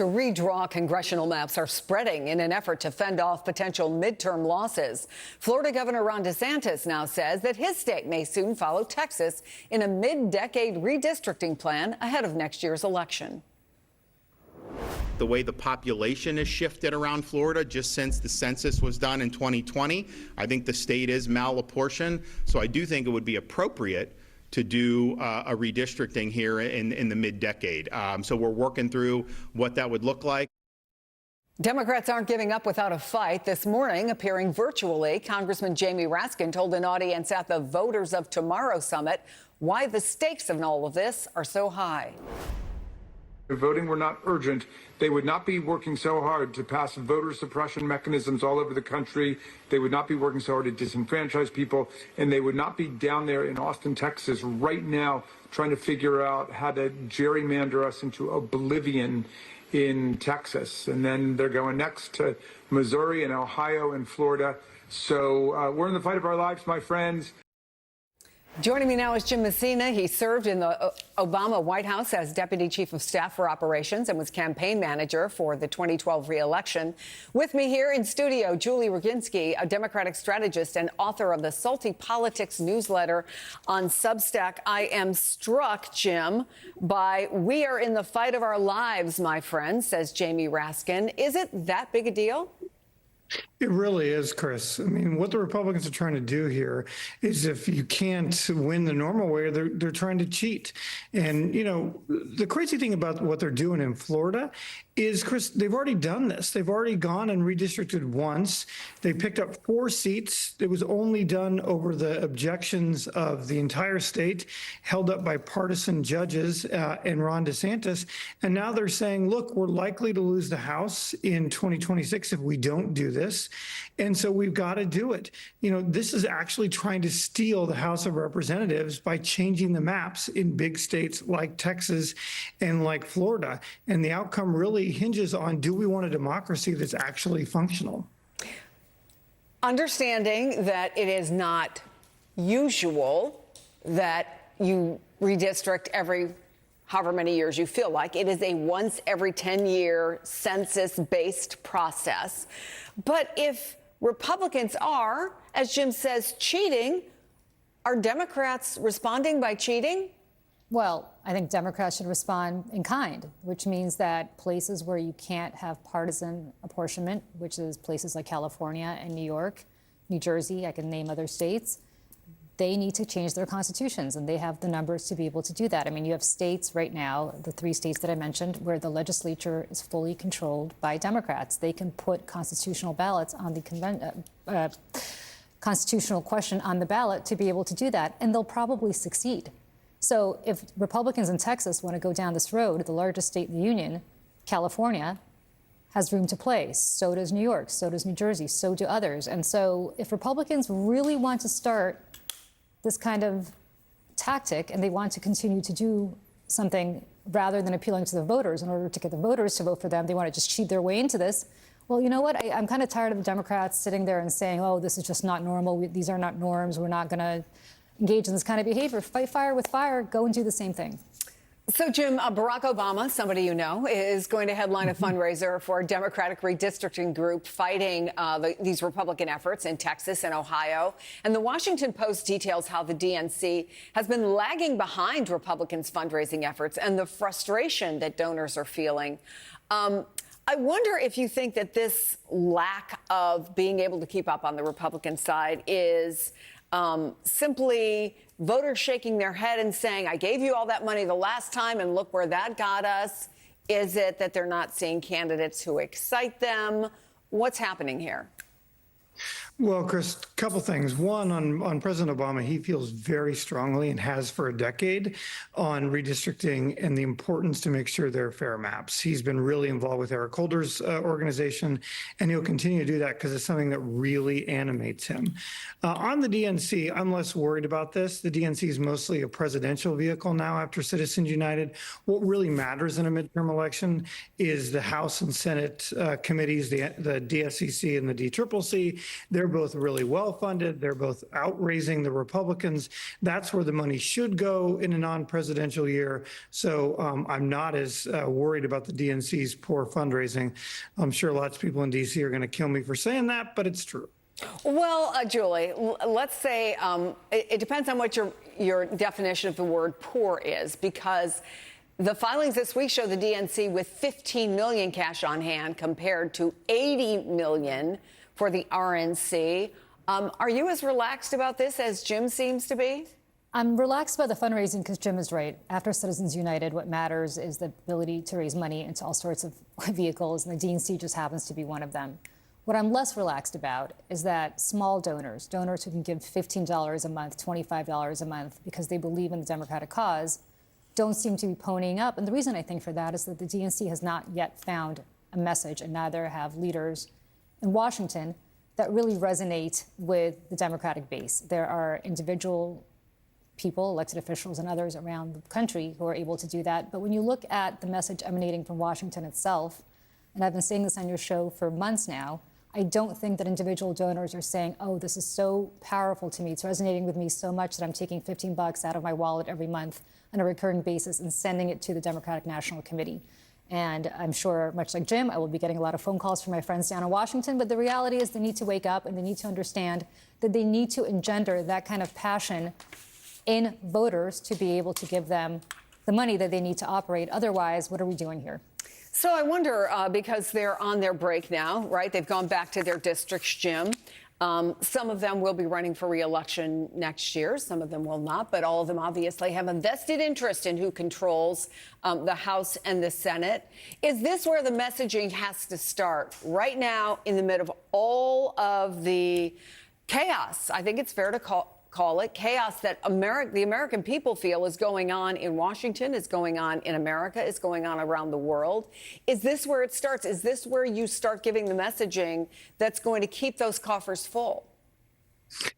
To redraw congressional maps are spreading in an effort to fend off potential midterm losses. Florida Governor Ron DeSantis now says that his state may soon follow Texas in a mid-decade redistricting plan ahead of next year's election. The way the population has shifted around Florida just since the census was done in 2020, I think the state is malapportioned. So I do think it would be appropriate to do a redistricting here in the mid-decade. So we're working through what that would look like. Democrats aren't giving up without a fight. This morning, appearing virtually, Congressman Jamie Raskin told an audience at the Voters of Tomorrow Summit why the stakes in all of this are so high. If voting were not urgent, they would not be working so hard to pass voter suppression mechanisms all over the country. They would not be working so hard to disenfranchise people, and they would not be down there in Austin, Texas right now trying to figure out how to gerrymander us into oblivion in Texas. And then they're going next to Missouri and Ohio and Florida. So we're in the fight of our lives, my friends. Joining me now is Jim Messina. He served in the Obama White House as Deputy Chief of Staff for Operations and was campaign manager for the 2012 re-election. With me here in studio, Julie Roginski, a Democratic strategist and author of the Salty Politics newsletter on Substack. I am struck, Jim, by "We are in the fight of our lives, my friend," says Jamie Raskin. Is it that big a deal? It really is, Chris. I mean, what the Republicans are trying to do here is, if you can't win the normal way, they're trying to cheat. And, you know, the crazy thing about what they're doing in Florida is, Chris, they've already done this. They've already gone and redistricted once. They picked up 4 seats. It was only done over the objections of the entire state, held up by partisan judges and Ron DeSantis. And now they're saying, look, we're likely to lose the House in 2026 if we don't do this. And so we've got to do it. You know, this is actually trying to steal the House of Representatives by changing the maps in big states like Texas and like Florida. And the outcome really hinges on, do we want a democracy that's actually functional? Understanding that it is not usual that you redistrict every however many years you feel like. It is a once every 10-year census-based process. But if Republicans are, as Jim says, cheating, are Democrats responding by cheating? Well, I think Democrats should respond in kind, which means that places where you can't have partisan apportionment, which is places like California and New York, New Jersey, I can name other states, they need to change their constitutions, and they have the numbers to be able to do that. I mean, you have states right now, the 3 states that I mentioned, where the legislature is fully controlled by Democrats. They can put constitutional ballots on the constitutional question on the ballot to be able to do that, and they'll probably succeed. So if Republicans in Texas want to go down this road, the largest state in the union, California, has room to play. So does New York, so does New Jersey, so do others. And so if Republicans really want to start this kind of tactic, and they want to continue to do something rather than appealing to the voters in order to get the voters to vote for them, they want to just cheat their way into this. Well, you know what? I'm kind of tired of the Democrats sitting there and saying, oh, this is just not normal. These are not norms. We're not going to engage in this kind of behavior. Fight fire with fire. Go and do the same thing. So, Jim, Barack Obama, somebody you know, is going to headline a fundraiser for a Democratic redistricting group fighting these Republican efforts in Texas and Ohio. And the Washington Post details how the DNC has been lagging behind Republicans' fundraising efforts and the frustration that donors are feeling. I wonder if you think that this lack of being able to keep up on the Republican side is simply voters shaking their head and saying, I gave you all that money the last time and look where that got us? Is it that they're not seeing candidates who excite them? What's happening here? Well, Chris, a couple things. One, on President Obama, he feels very strongly, and has for a decade, on redistricting and the importance to make sure there are fair maps. He's been really involved with Eric Holder's organization, and he'll continue to do that because it's something that really animates him. On the DNC, I'm less worried about this. The DNC is mostly a presidential vehicle now after Citizens United. What really matters in a midterm election is the House and Senate committees, the DSCC and the DCCC. They're both really well funded. They're both outraising the Republicans. That's where the money should go in a non-presidential year. So I'm not as worried about the DNC's poor fundraising. I'm sure lots of people in D.C. are going to kill me for saying that, but it's true. Well, Julie, let's say it depends on what your definition of the word poor is, because the filings this week show the DNC with 15 million cash on hand compared to 80 million for the RNC. Are you as relaxed about this as Jim seems to be? I'm relaxed about the fundraising because Jim is right. After Citizens United, what matters is the ability to raise money into all sorts of vehicles, and the DNC just happens to be one of them. What I'm less relaxed about is that small donors who can give $15 a month, $25 a month because they believe in the Democratic cause, don't seem to be ponying up. And the reason I think for that is that the DNC has not yet found a message, and neither have leaders in Washington, that really resonate with the Democratic base. There are individual people, elected officials and others around the country who are able to do that. But when you look at the message emanating from Washington itself, and I've been saying this on your show for months now, I don't think that individual donors are saying, oh, this is so powerful to me. It's resonating with me so much that I'm taking $15 out of my wallet every month on a recurring basis and sending it to the Democratic National Committee. And I'm sure, much like Jim, I will be getting a lot of phone calls from my friends down in Washington. But the reality is they need to wake up and they need to understand that they need to engender that kind of passion in voters to be able to give them the money that they need to operate. Otherwise, what are we doing here? So I wonder, because they're on their break now, right? They've gone back to their districts, Jim. Some of them will be running for re-election next year. Some of them will not, but all of them obviously have a vested interest in who controls the House and the Senate. Is this where the messaging has to start? Right now, in the middle of all of the chaos, I think it's fair to call it chaos that the American people feel is going on in Washington, is going on in America, is going on around the world. Is this where it starts? Is this where you start giving the messaging that's going to keep those coffers full?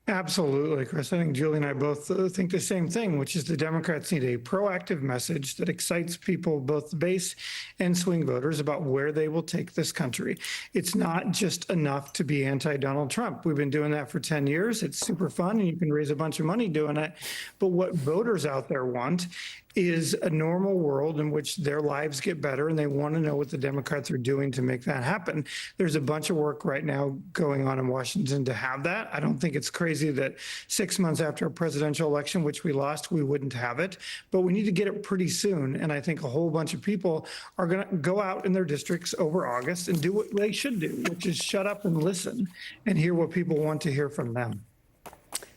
Absolutely, Chris. I think Julie and I both think the same thing, which is the Democrats need a proactive message that excites people, both the base and swing voters, about where they will take this country. It's not just enough to be anti-Donald Trump. We've been doing that for 10 years. It's super fun, and you can raise a bunch of money doing it. But what voters out there want is a normal world in which their lives get better, and they want to know what the Democrats are doing to make that happen. There's a bunch of work right now going on in Washington to have that. I don't think it's crazy that 6 months after a presidential election, which we lost, we wouldn't have it. But we need to get it pretty soon. And I think a whole bunch of people are going to go out in their districts over August and do what they should do, which is shut up and listen and hear what people want to hear from them.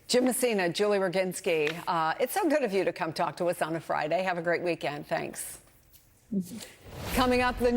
Jim Messina, Julie Roginski, it's so good of you to come talk to us on a Friday. Have a great weekend. Thanks. Coming up, the